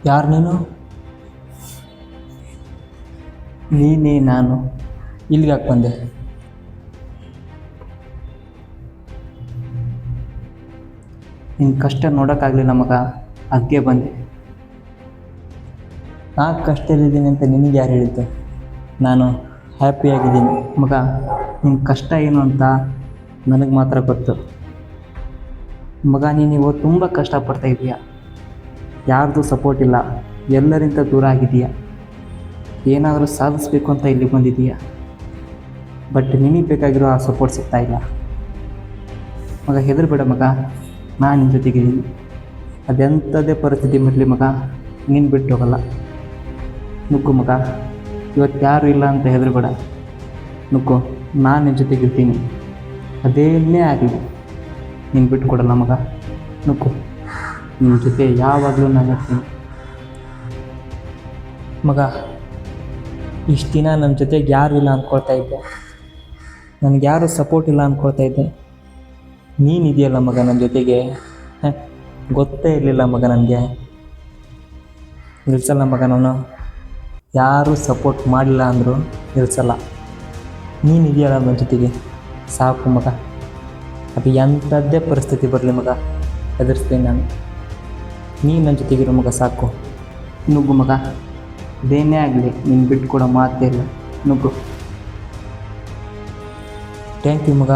ಯಾರು ನೀನು? ನೀನೇ ನಾನು. ಇಲ್ಲಿಗೆ ಯಾಕೆ ಬಂದೆ? ನಿನ್ನ ಕಷ್ಟ ನೋಡೋಕ್ಕಾಗಲಿಲ್ಲ ಮಗ, ಅದಕ್ಕೆ ಬಂದೆ. ನಾನು ಕಷ್ಟದಲ್ಲಿದ್ದೀನಿ ಅಂತ ನಿನಗೆ ಯಾರು ಹೇಳಿದ್ದು? ನಾನು ಹ್ಯಾಪಿಯಾಗಿದ್ದೀನಿ ಮಗ. ನಿನ್ನ ಕಷ್ಟ ಏನು ಅಂತ ನನಗೆ ಮಾತ್ರ ಗೊತ್ತು ಮಗ. ನೀನು ಇವತ್ತು ತುಂಬ ಕಷ್ಟಪಡ್ತಾ ಇದೀಯ. ಯಾರ್ದು ಸಪೋರ್ಟ್ ಇಲ್ಲ, ಎಲ್ಲರಿಂದ ದೂರ ಆಗಿದೆಯಾ. ಏನಾದರೂ ಸಾಧಿಸ್ಬೇಕು ಅಂತ ಇಲ್ಲಿ ಬಂದಿದೀಯ. ಬಟ್ ನಿನಗೆ ಬೇಕಾಗಿರೋ ಆ ಸಪೋರ್ಟ್ ಸಿಗ್ತಾ ಇಲ್ಲ ಮಗ. ಹೆದರಬೇಡ ಮಗ, ನಾನು ನಿನ್ನ ಜೊತೆಗಿದ್ದೀನಿ. ಅದೆಂಥದ್ದೇ ಪರಿಸ್ಥಿತಿ ಬರಲಿ ಮಗ, ನೀನು ಬಿಟ್ಟು ಹೋಗಲ್ಲ. ನುಗ್ಗು ಮಗ, ಇವತ್ತು ಯಾರೂ ಇಲ್ಲ ಅಂತ ಹೆದರಬೇಡ. ನುಗ್ಗು, ನಾನು ನಿನ್ನ ಜೊತೆಗಿರ್ತೀನಿ. ಅದೇನೇ ಆಗಲಿ ನೀನು ಬಿಟ್ಟು ಕೊಡಲ್ಲ ಮಗ. ನುಗ್ಗು, ನಿನ್ನ ಜೊತೆ ಯಾವಾಗಲೂ ನಾನು ಇರ್ತೀನಿ ಮಗ. ಇಷ್ಟು ದಿನ ನನ್ನ ಜೊತೆಗೆ ಯಾರೂ ಇಲ್ಲ ಅಂದ್ಕೊಳ್ತಾ ಇದ್ದೆ. ನನಗೆ ಯಾರೂ ಸಪೋರ್ಟ್ ಇಲ್ಲ ಅಂದ್ಕೊಳ್ತಾ ಇದ್ದೆ. ನೀನಿದೆಯಲ್ಲ ಮಗ ನನ್ನ ಜೊತೆಗೆ. ಗೊತ್ತೇ ಇರಲಿಲ್ಲ ಮಗ ನನಗೆ. ನಿಲ್ಸಲ್ಲ ಮಗ ನಾನು. ಯಾರೂ ಸಪೋರ್ಟ್ ಮಾಡಿಲ್ಲ ಅಂದರು ನಿಲ್ಸಲ್ಲ. ನೀನಿದೆಯಲ್ಲ ನನ್ನ ಜೊತೆಗೆ, ಸಾಕು ಮಗ. ಅದು ಎಂಥದ್ದೇ ಪರಿಸ್ಥಿತಿ ಬರಲಿ ಮಗ, ಹೆದರ್ಸ್ತೀನಿ ನಾನು. ನೀನು ನನ್ನ ಜೊತೆಗಿರೋ ಮಗ, ಸಾಕು. ನುಗ್ಗು ಮಗ, ಅದೇನೇ ಆಗಲಿ ನೀನು ಬಿಟ್ಟು ಕೊಡೋ ಮಾತೇ ಇಲ್ಲ. ನುಗ್ಗು. ಥ್ಯಾಂಕ್ ಯು ಮಗ.